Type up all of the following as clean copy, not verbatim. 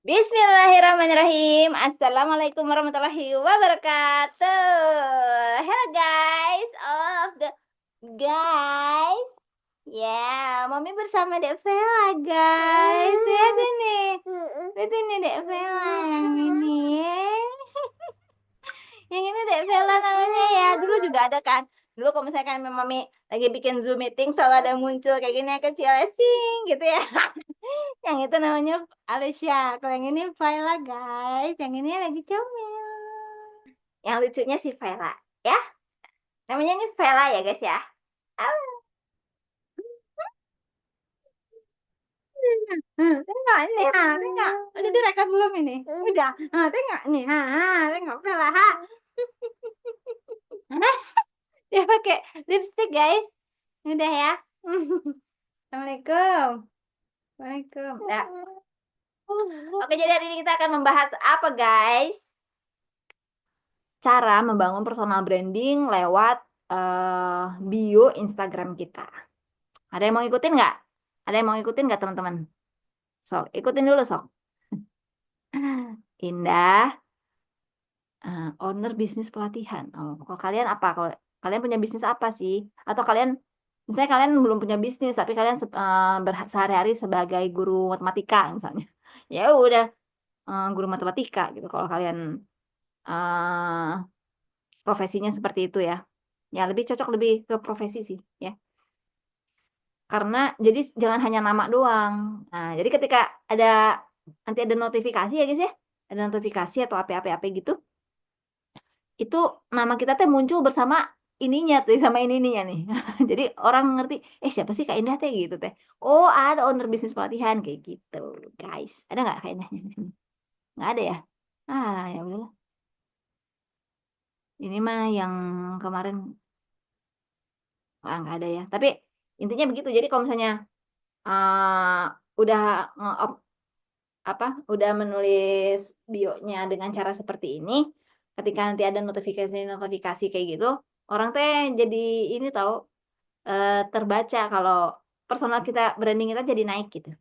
Bismillahirrahmanirrahim. Assalamualaikum warahmatullahi wabarakatuh. Hello guys, all of the guys. Ya, Mami bersama Dek Vela guys. Lihat ini. Lihat ini Dek Vela yang ini. Yang ini Dek Vela namanya ya. Dulu juga ada kan. Dulu kalau misalkan Mami lagi bikin Zoom meeting selalu ada muncul kayak gini yang kecil sing gitu ya. Yang itu namanya Alicia. Kalau yang ini Viola guys. Yang ini lagi comel. Yang lucunya si Vela ya. Namanya ini Vela ya guys ya. Ah, tengok ini, tengok. Udah direkam belum ini? Udah. Tengok nih, tengok Vela, ha. Dia pakai lipstick guys. Udah ya. Assalamualaikum. Waalaikumsalam. Ya. Oke, jadi hari ini kita akan membahas apa guys? Cara membangun personal branding lewat bio Instagram kita. Ada yang mau ikutin nggak? Ada yang mau ikutin nggak teman-teman? Sok, ikutin dulu sok. Indah, owner bisnis pelatihan. Oh, kalau kalian apa? Kalau kalian punya bisnis apa sih? Atau kalian, misalnya kalian belum punya bisnis, tapi kalian sehari-hari sebagai guru matematika misalnya. Ya udah, guru matematika gitu. Kalau kalian eh, profesinya seperti itu ya. Ya lebih cocok lebih ke profesi sih ya. Karena jadi jangan hanya nama doang. Nah, jadi ketika ada nanti ada notifikasi ya guys ya, ada notifikasi atau apa-apa gitu, itu nama kita teh muncul bersama ininya tuh sama ininya nih. Jadi orang ngerti, siapa sih Kak Indah teh gitu teh. Oh, ada owner bisnis pelatihan kayak gitu, guys. Ada nggak Kak Indahnya di sini? Nggak ada ya? Ya udahlah. Ini mah yang kemarin nggak ada ya. Tapi intinya begitu. Jadi kalau misalnya udah nge udah menulis bionya dengan cara seperti ini, ketika nanti ada notifikasi kayak gitu, orang teh jadi ini tahu terbaca kalau personal kita branding kita jadi naik gitu.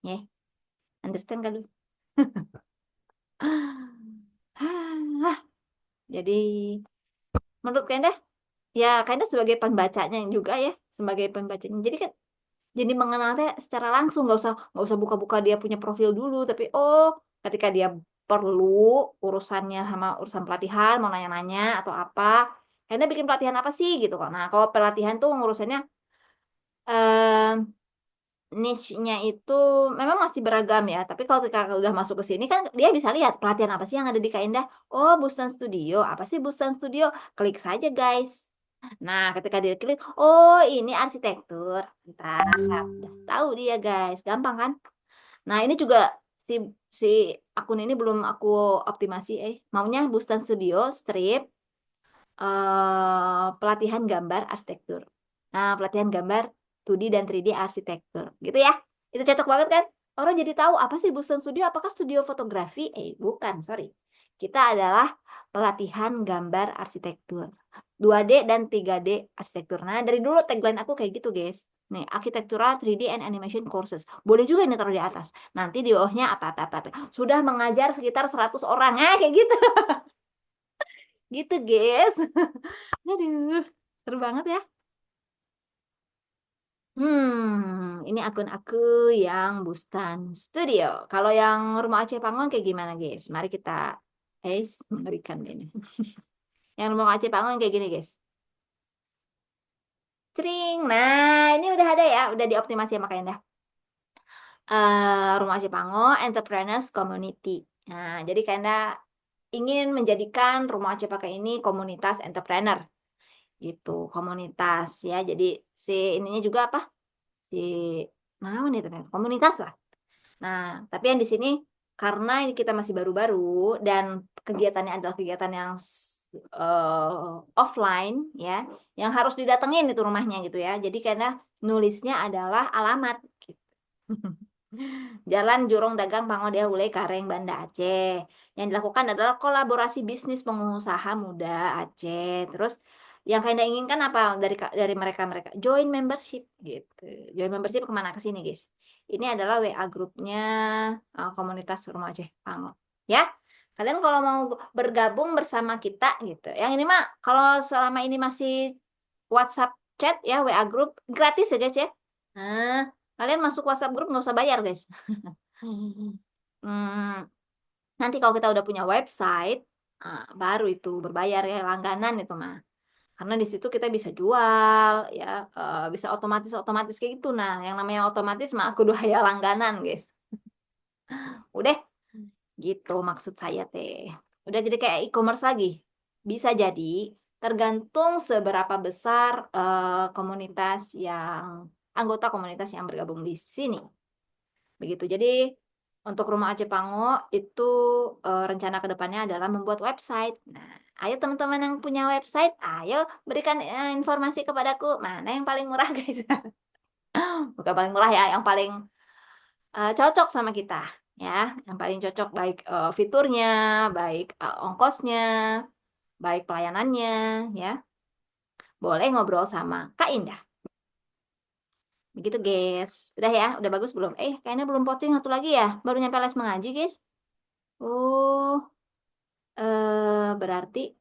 Ya, understand kan lu? Jadi menurut Kenda ya Kenda sebagai pembacanya juga ya, sebagai pembacanya. Jadi kan jadi mengenalnya secara langsung, nggak usah buka-buka dia punya profil dulu, tapi ketika dia perlu urusannya sama urusan pelatihan mau nanya-nanya atau apa, karena bikin pelatihan apa sih gitu kok. Nah kalau pelatihan tuh ngurusannya eh, niche-nya itu memang masih beragam ya, tapi kalau ketika udah masuk ke sini kan dia bisa lihat pelatihan apa sih yang ada di Kak Indah. Oh, Bustan Studio, apa sih Bustan Studio? Klik saja guys. Nah, ketika dia klik, oh ini arsitektur. Entah, udah tahu dia guys, gampang kan? Nah, ini juga si si akun ini belum aku optimasi. Maunya Bustan Studio strip pelatihan gambar arsitektur. Nah, pelatihan gambar 2D dan 3D arsitektur, gitu ya. Itu cocok banget kan? Orang jadi tahu apa sih Bustan Studio? Apakah studio fotografi? Bukan, sorry. Kita adalah pelatihan gambar arsitektur. 2D dan 3D arsitektur. Nah, dari dulu tagline aku kayak gitu, guys. Nih, architectural 3D and animation courses. Boleh juga ini taruh di atas. Nanti di bawahnya apa-apa. Sudah mengajar sekitar 100 orang. Kayak gitu. Gitu, guys. Aduh, seru banget ya. Ini akun aku yang Bustan Studio. Kalau yang Rumah Aceh Panggung kayak gimana, guys? Mari kita, mengerikan ini. Yang Rumah Aceh Panggung kayak gini, guys. Cering. Nah, ini udah ada ya, udah dioptimasi sama Kak Indah. Rumah Aceh Panggung Entrepreneurs Community. Nah, jadi Kak Indah ingin menjadikan Rumah Aceh Pakai ini komunitas entrepreneur gitu, komunitas ya. Jadi si ininya juga apa? Di mana nih ternyata komunitas lah. Nah, tapi yang di sini karena ini kita masih baru-baru dan kegiatannya adalah kegiatan yang offline ya, yang harus didatengin itu rumahnya gitu ya. Jadi karena nulisnya adalah alamat gitu. Jalan Jurong Dagang Pangodea Hule Kareng Banda Aceh. Yang dilakukan adalah kolaborasi bisnis pengusaha muda Aceh. Terus Yang Kak inginkan apa dari mereka join membership gitu. Join membership kemana ke sini guys? Ini adalah WA grupnya komunitas Rumah Aceh Pango. Ya, kalian kalau mau bergabung bersama kita gitu. Yang ini mah kalau selama ini masih WhatsApp chat ya WA grup gratis ya guys ya. Nah, kalian masuk WhatsApp grup nggak usah bayar guys. Hmm, nanti kalau kita udah punya website, baru itu berbayar ya langganan itu mah. Karena di situ kita bisa jual ya, bisa otomatis otomatis kayak gitu. Nah, yang namanya otomatis mah aku udah ya langganan guys. Udah gitu maksud saya teh. Udah jadi kayak e-commerce lagi. Bisa jadi tergantung seberapa besar komunitas yang anggota komunitas yang bergabung di sini. Begitu. Jadi untuk Rumah Aceh Pango itu rencana kedepannya adalah membuat website. Nah, ayo teman-teman yang punya website, ayo berikan informasi kepadaku mana yang paling murah guys. Bukan paling murah ya, yang paling cocok sama kita ya, yang paling cocok baik fiturnya, baik ongkosnya, baik pelayanannya ya. Boleh ngobrol sama Kak Indah. Begitu guys. Udah ya, udah bagus belum? Kayaknya belum posting satu lagi ya. Baru nyampe les mengaji guys. Oh, berarti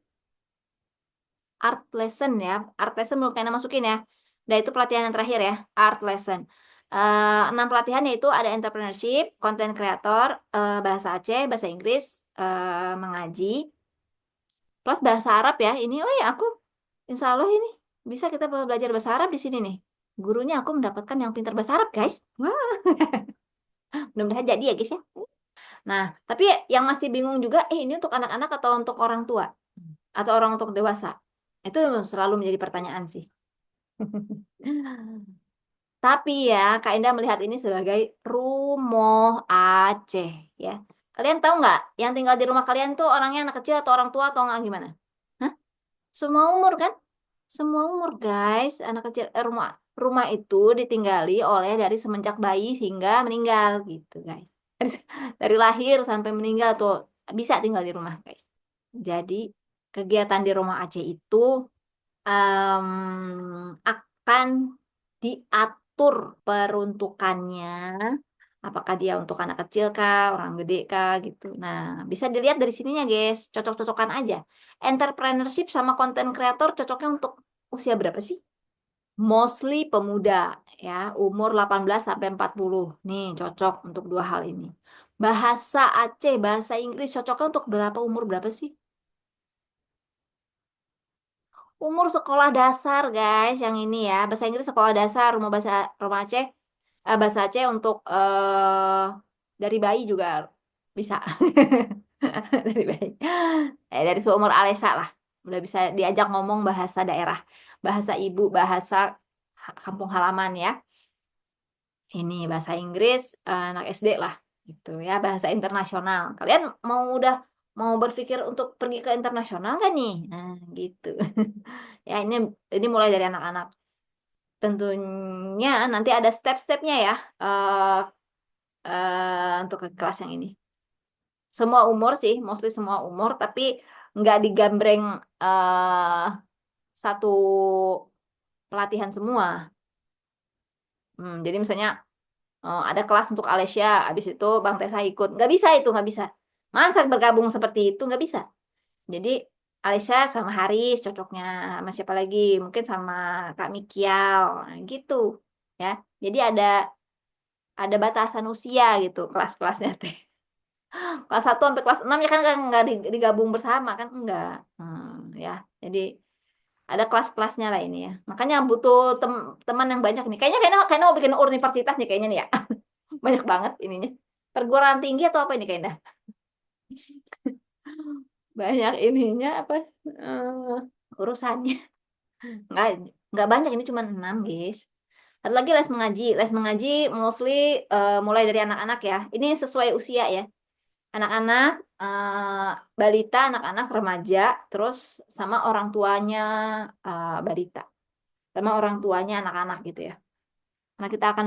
art lesson ya. Art lesson belum kayaknya masukin ya. Nah, itu pelatihan yang terakhir ya, art lesson. 6 pelatihan yaitu ada entrepreneurship, content creator, bahasa Aceh, bahasa Inggris, mengaji, plus bahasa Arab ya. Ini, oh ya aku, insya Allah ini bisa kita belajar bahasa Arab di sini nih. Gurunya aku mendapatkan yang pintar bahasa Arab guys. Wah, mudah-mudahan jadi ya guys ya. Nah, tapi yang masih bingung juga, ini untuk anak-anak atau untuk orang tua? Atau orang untuk dewasa? Itu selalu menjadi pertanyaan sih. Tapi ya, Kak Indah melihat ini sebagai Rumoh Aceh ya. Kalian tahu nggak, yang tinggal di rumah kalian tuh orangnya anak kecil atau orang tua atau nggak gimana? Hah? Semua umur kan? Semua umur guys. Anak kecil rumah rumah itu ditinggali oleh dari semenjak bayi hingga meninggal gitu guys. Dari, dari lahir sampai meninggal tuh bisa tinggal di rumah guys. Jadi kegiatan di rumah Aceh itu akan diatur peruntukannya. Apakah dia untuk anak kecil kah, orang gede kah gitu. Nah, bisa dilihat dari sininya guys, cocok-cocokan aja. Entrepreneurship sama content creator cocoknya untuk usia berapa sih? Mostly pemuda ya, umur 18 sampai 40. Nih, cocok untuk dua hal ini. Bahasa Aceh, bahasa Inggris cocoknya untuk berapa umur berapa sih? Umur sekolah dasar, guys, yang ini ya. Bahasa Inggris sekolah dasar, rumah Aceh, bahasa Aceh untuk dari bayi juga bisa. Dari bayi. Dari seumur Alesa lah. Udah bisa diajak ngomong bahasa daerah, bahasa ibu, bahasa kampung halaman ya. Ini bahasa Inggris anak SD lah, gitu ya. Bahasa internasional. Kalian mau berpikir untuk pergi ke internasional kan nih? Nah, gitu. Ya, ini mulai dari anak-anak. Tentunya nanti ada step-stepnya ya untuk ke kelas yang ini. Semua umur sih, mostly semua umur, tapi nggak digambreng eh satu pelatihan semua. Jadi misalnya ada kelas untuk Alesya, habis itu Bang Tesa ikut. Nggak bisa itu, nggak bisa. Masa bergabung seperti itu, nggak bisa. Jadi Alesya sama Haris cocoknya, sama siapa lagi? Mungkin sama Kak Mikial, nah, gitu. Ya, jadi ada batasan usia gitu kelas-kelasnya teh. Kelas 1 sampai kelas 6 ya kan nggak digabung bersama kan enggak. Ya. Jadi ada kelas-kelasnya lah ini ya. Makanya butuh teman yang banyak nih. Kayaknya mau bikin universitas nih kayaknya nih ya. Banyak banget ininya. Perguruan tinggi atau apa ini kayaknya? Banyak ininya apa urusannya. Nggak nggak banyak ini cuma 6 guys. Ada lagi les mengaji. Les mengaji mostly mulai dari anak-anak ya. Ini sesuai usia ya. Anak-anak, balita, anak-anak remaja, terus sama orang tuanya balita, sama orang tuanya anak-anak gitu ya. Karena kita akan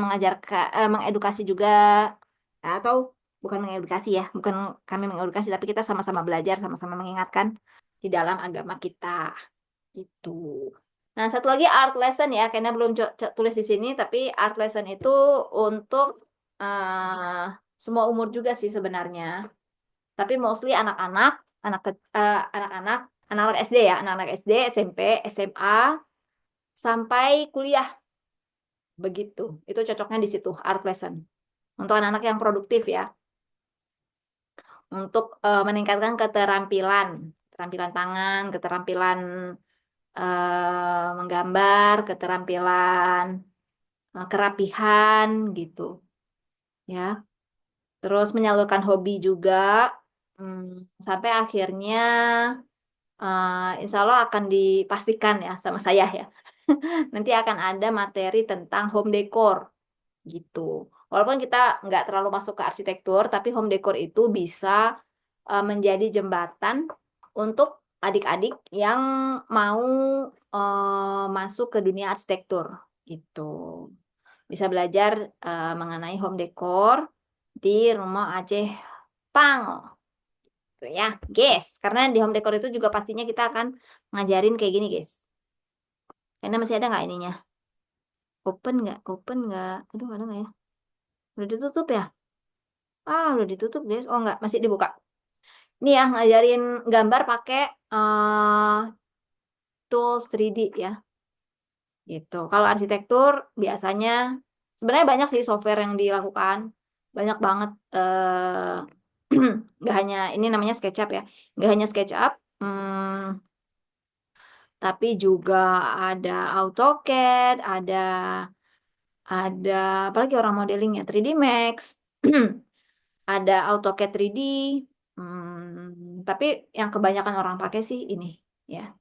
mengedukasi juga, atau bukan mengedukasi ya, bukan kami mengedukasi, tapi kita sama-sama belajar, sama-sama mengingatkan di dalam agama kita. Gitu. Nah, satu lagi art lesson ya, karena belum tulis di sini, tapi art lesson itu untuk semua umur juga sih sebenarnya. Tapi mostly anak-anak, anak-anak, anak-anak SD ya, anak-anak SD, SMP, SMA, sampai kuliah begitu. Itu cocoknya di situ art lesson. Untuk anak-anak yang produktif ya, untuk meningkatkan keterampilan, keterampilan tangan, keterampilan menggambar, keterampilan kerapihan gitu ya. Terus menyalurkan hobi juga, sampai akhirnya insya Allah akan dipastikan ya sama saya ya. Nanti akan ada materi tentang home decor gitu. Walaupun kita nggak terlalu masuk ke arsitektur, tapi home decor itu bisa menjadi jembatan untuk adik-adik yang mau masuk ke dunia arsitektur gitu. Bisa belajar mengenai home decor di rumah Aceh Pang. Tuh ya, guys. Karena di home decor itu juga pastinya kita akan ngajarin kayak gini, guys. Karena masih ada nggak ininya? Open nggak? Open nggak? Aduh, ada nggak ya? Udah ditutup ya? Ah, udah ditutup, guys. Oh, nggak. Masih dibuka. Ini ya, ngajarin gambar pakai tools 3D ya. Gitu. Kalau arsitektur biasanya sebenarnya banyak sih software yang dilakukan. Banyak banget. Nggak hanya ini namanya SketchUp ya. Nggak hanya SketchUp, tapi juga ada AutoCAD, ada apalagi orang modeling ya 3D Max, ada AutoCAD 3D. Tapi yang kebanyakan orang pakai sih ini ya,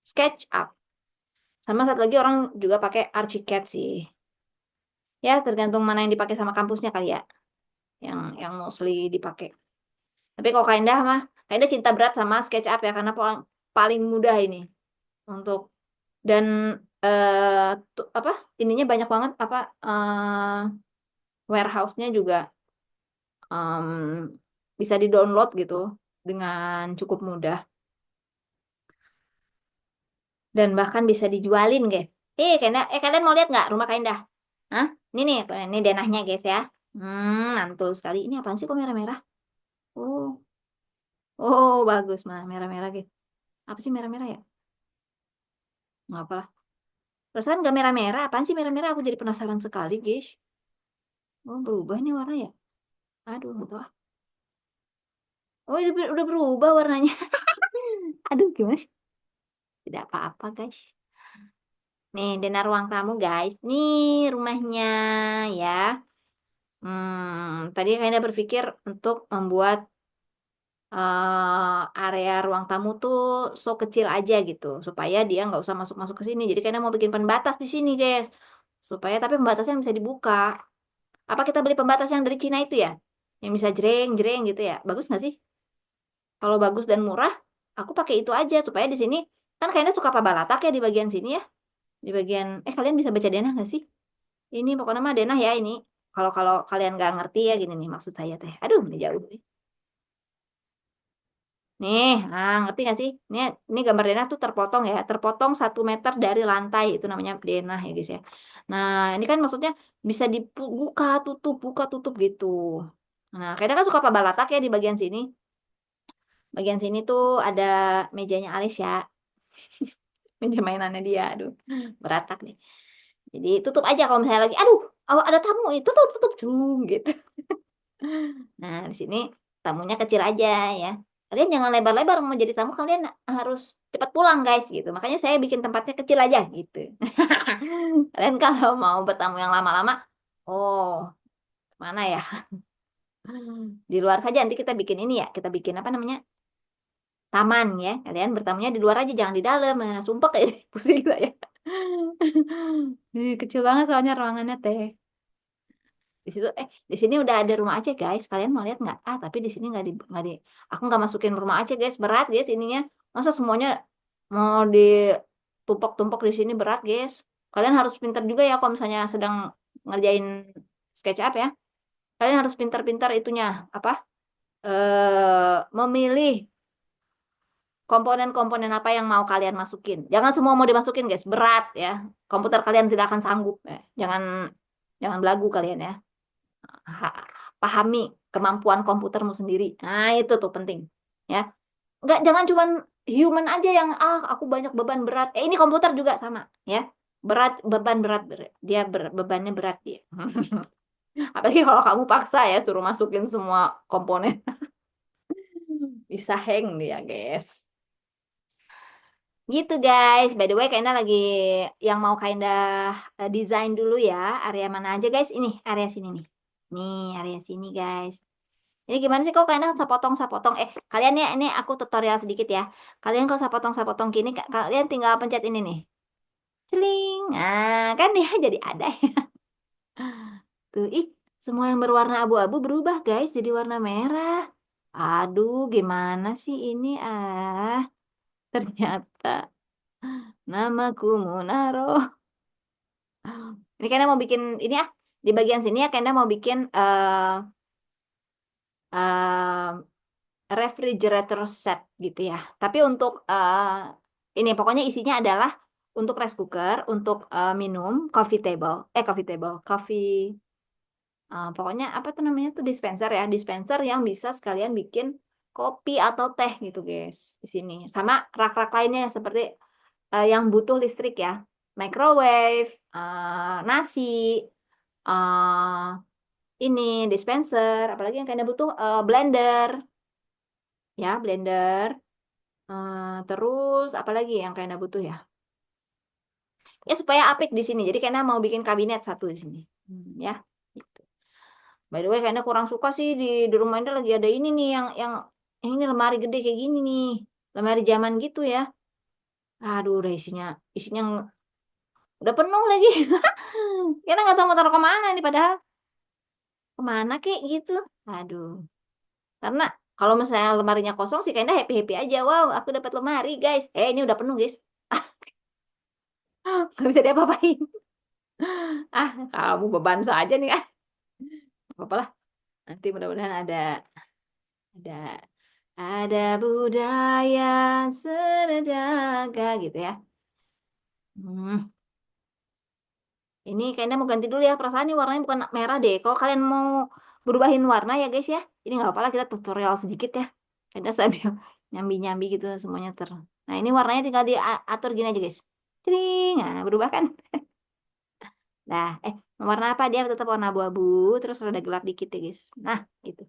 SketchUp. Sama satu lagi orang juga pakai Archicad sih. Ya, tergantung mana yang dipakai sama kampusnya kali ya. Yang mostly dipakai. Tapi kalau Kaindah cinta berat sama SketchUp ya karena paling paling mudah ini untuk dan apa ininya banyak banget apa warehouse-nya juga em, bisa di-download gitu dengan cukup mudah dan bahkan bisa dijualin guys. Kalian mau lihat nggak rumah Kaindah? Hah? Ini nih, ini denahnya guys ya. Mantul sekali. Ini apaan sih kok merah-merah? Oh, oh bagus mah merah-merah guys. Apa sih merah-merah ya? Nggak apa lah. Perasaan nggak merah-merah. Apaan sih merah-merah? Aku jadi penasaran sekali guys. Oh berubah nih warna ya? Aduh, nggak tahu. Oh, udah berubah warnanya. Aduh, gimana sih? Tidak apa-apa, guys. Nih, denah ruang tamu, guys. Nih, rumahnya, ya. Tadi kayaknya berpikir untuk membuat area ruang tamu tuh so kecil aja gitu, supaya dia nggak usah masuk-masuk ke sini. Jadi kayaknya mau bikin pembatas di sini, guys. Supaya tapi pembatasnya bisa dibuka. Apa kita beli pembatas yang dari Cina itu ya? Yang bisa jreng-jreng gitu ya? Bagus nggak sih? Kalau bagus dan murah, aku pakai itu aja supaya di sini kan kayaknya suka pabalatak ya di bagian sini ya. Di bagian kalian bisa baca denah nggak sih? Ini pokoknya mah denah ya ini. Kalau kalau kalian nggak ngerti ya gini nih maksud saya teh. Aduh, ini jauh. Nih, ngerti nggak sih? Ini gambar denah tuh terpotong ya, terpotong 1 meter dari lantai itu namanya denah ya guys ya. Nah, ini kan maksudnya bisa buka tutup gitu. Nah, kayaknya kan suka pabalatak ya di bagian sini. Bagian sini tuh ada mejanya Alis ya. Meja mainannya dia, aduh, berantak nih. Jadi tutup aja kalau misalnya lagi, aduh, ada tamu, tutup, tutup, cung, gitu. Nah, di sini tamunya kecil aja ya. Kalian jangan lebar-lebar mau jadi tamu, kalian harus cepat pulang guys gitu. Makanya saya bikin tempatnya kecil aja gitu. Kalian kalau mau bertamu yang lama-lama, oh, mana ya? Di luar saja nanti kita bikin ini ya, kita bikin apa namanya? Taman ya. Kalian bertamunya di luar aja, jangan di dalam. Nah, sumpah kayak pusing saya. Kecil banget soalnya ruangannya teh. Di situ di sini udah ada rumah Aceh guys. Kalian mau lihat nggak? Tapi di sini nggak di aku nggak masukin rumah Aceh guys. Berat guys ininya. Masa semuanya mau ditumpuk-tumpuk di sini berat guys. Kalian harus pintar juga ya kalau misalnya sedang ngerjain SketchUp ya. Kalian harus pintar-pintar itunya apa? Memilih komponen-komponen apa yang mau kalian masukin. Jangan semua mau dimasukin, guys. Berat ya. Komputer kalian tidak akan sanggup. Jangan jangan belagu kalian ya. Pahami kemampuan komputermu sendiri. Nah, itu tuh penting. Ya. Nggak, jangan cuman human aja yang aku banyak beban berat. Ini komputer juga sama, ya. Berat, beban berat, dia bebannya berat dia. Apalagi kalau kamu paksa ya suruh masukin semua komponen, bisa hang dia, guys. Gitu guys. By the way, Kaina lagi yang mau Kaina desain dulu ya. Area mana aja guys? Ini area sini nih. Nih area sini guys. Ini gimana sih kok Kaina sapotong-sapotong? Kalian ya, ini aku tutorial sedikit ya. Kalian kalau sapotong-sapotong gini, kalian tinggal pencet ini nih. Celing. Nah, kan dia jadi ada ya. Tuh, semua yang berwarna abu-abu berubah guys jadi warna merah. Aduh, gimana sih ini? Ternyata namaku Munaro. Ini kayaknya mau bikin ini ya. Di bagian sini ya kayaknya mau bikin eh, refrigerator set gitu ya. Tapi untuk ini pokoknya isinya adalah untuk rice cooker, untuk minum, coffee table, pokoknya apa tuh namanya tuh dispenser ya, dispenser yang bisa sekalian bikin kopi atau teh gitu guys di sini. Sama rak-rak lainnya seperti yang butuh listrik ya, microwave, nasi, eh, ini dispenser, apalagi yang kayaknya butuh blender, ya blender. Terus apalagi yang kayaknya butuh ya? Ya supaya apik di sini. Jadi kayaknya mau bikin kabinet satu di sini. Ya. Gitu. By the way, kayaknya kurang suka sih di rumah ini lagi ada ini nih yang ini lemari gede kayak gini nih. Lemari zaman gitu ya. Aduh, udah isinya udah penuh lagi. Kita nggak tahu mau taruh kemana nih padahal kemana kek gitu. Aduh. Karena kalau misalnya lemarinya kosong sih kayaknya happy-happy aja. Wow, aku dapat lemari, guys. Ini udah penuh, guys. Nggak bisa diapa-apain. Kamu beban saja nih. Apa lah. Nanti mudah-mudahan ada ada budaya sejaga gitu ya. Hmm. Ini kayaknya mau ganti dulu ya. Perasaan ini warnanya bukan merah deh. Kalau kalian mau berubahin warna ya guys ya. Ini nggak apa-apa lah kita tutorial sedikit ya. Kayaknya sambil nyambi-nyambi gitu semuanya Nah ini warnanya tinggal diatur gini aja guys. Cering. Nah berubah kan? Nah, warna apa dia tetap warna abu-abu. Terus rada gelap dikit ya guys. Nah gitu.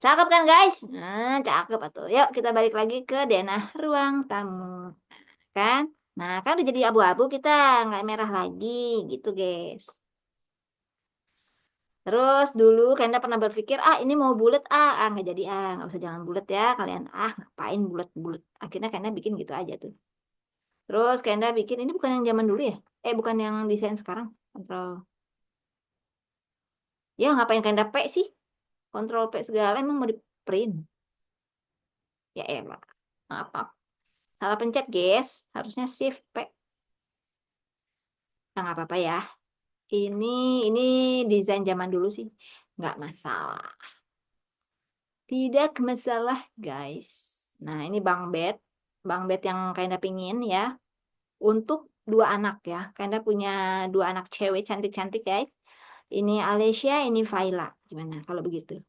Cakep kan guys? Nah cakep atuh. Yuk kita balik lagi ke denah ruang tamu. Kan? Nah kan udah jadi abu-abu kita nggak merah lagi gitu guys. Terus dulu Kenda pernah berpikir, ini mau bulat, nggak jadi, nggak usah jangan bulat ya kalian, ngapain bulat-bulat. Akhirnya Kenda bikin gitu aja tuh. Terus Kenda bikin, ini bukan yang zaman dulu ya? Bukan yang desain sekarang. Kontrol. Ya ngapain Kenda P sih? Kontrol P segala emang mau di print. Ya elah. Apa? Salah pencet guys. Harusnya shift P. Nah, nggak apa-apa ya. Ini ini desain zaman dulu sih. Nggak masalah. Tidak masalah, guys. Nah, ini bang bed. Bang bed yang Kanda pingin ya. Untuk dua anak ya. Kanda punya dua anak cewek cantik-cantik, guys. Ini Alicia, ini Vaila. Gimana kalau begitu?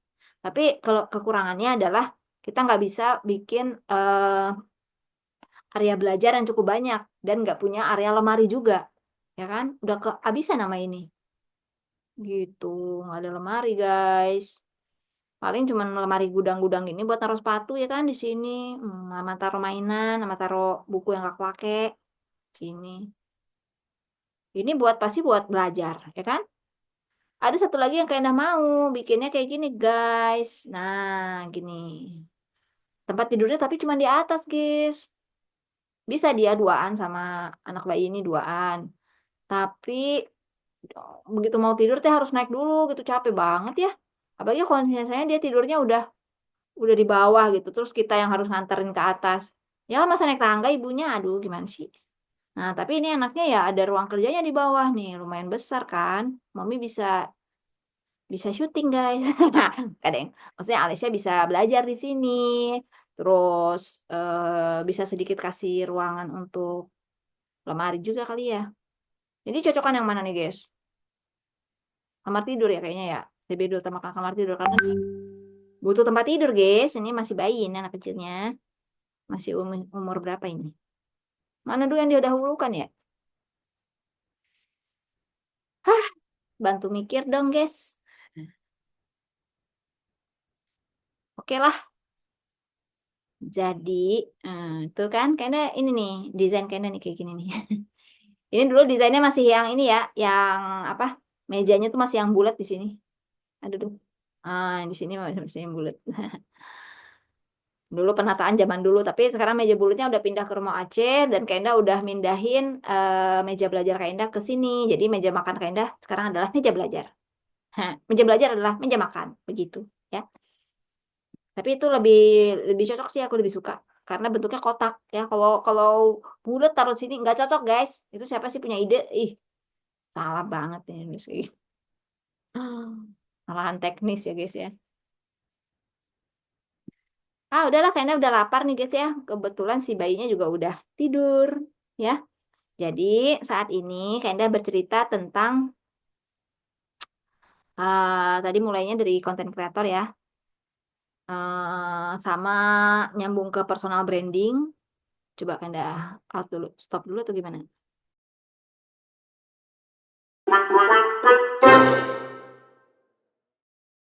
Tapi kalau kekurangannya adalah kita nggak bisa bikin area belajar yang cukup banyak. Dan nggak punya area lemari juga. Ya kan? Udah kehabisan nama ini. Gitu. Nggak ada lemari, guys. Paling cuma lemari gudang-gudang ini buat taruh sepatu ya kan di sini. Sama taruh mainan, sama taruh buku yang gak pakai. Sini. Ini pasti buat belajar, ya kan? Ada satu lagi yang kayak mau bikinnya kayak gini, guys. Nah, gini. Tempat tidurnya tapi cuma di atas, guys. Bisa dia duaan sama anak bayi ini duaan. Tapi begitu mau tidur teh harus naik dulu gitu, capek banget ya. Apalagi kalau misalnya dia tidurnya udah di bawah gitu terus kita yang harus nganterin ke atas ya masa naik tangga ibunya aduh gimana sih. Nah tapi ini enaknya ya ada ruang kerjanya di bawah nih lumayan besar kan. Mami bisa bisa syuting guys. Kadang maksudnya Alicia bisa belajar di sini Terus bisa sedikit kasih ruangan untuk lemari juga kali ya. Jadi cocokan yang mana nih guys? Kamar tidur ya kayaknya ya. Lebih dulu sama kamar tidur karena butuh tempat tidur guys. Ini masih bayi ini anak kecilnya. Masih umur berapa ini? Mana dulu yang dia dahulukan ya? Hah, bantu mikir dong guys. Oke lah. Jadi itu kan kayaknya ini nih desain kayaknya nih kayak gini nih. Ini dulu desainnya masih yang ini ya, yang apa? Mejanya tuh masih yang bulat di sini. Aduh, duh. Di sini masih yang bulat. Dulu penataan zaman dulu, tapi sekarang meja bulatnya udah pindah ke rumah Aceh dan Kenda udah mindahin meja belajar Kenda ke sini. Jadi meja makan Kenda sekarang adalah meja belajar. Meja belajar adalah meja makan, begitu ya. Tapi itu lebih lebih cocok sih, aku lebih suka karena bentuknya kotak ya. Kalau kalau bulat taruh sini nggak cocok guys. Itu siapa sih punya ide? Ih, salah banget ini. Malahan teknis ya guys ya. Udahlah kayaknya udah lapar nih guys ya. Kebetulan si bayinya juga udah tidur ya. Jadi saat ini Kenda bercerita tentang tadi mulainya dari konten kreator ya. Sama nyambung ke personal branding. Coba Kenda out dulu, stop dulu atau gimana?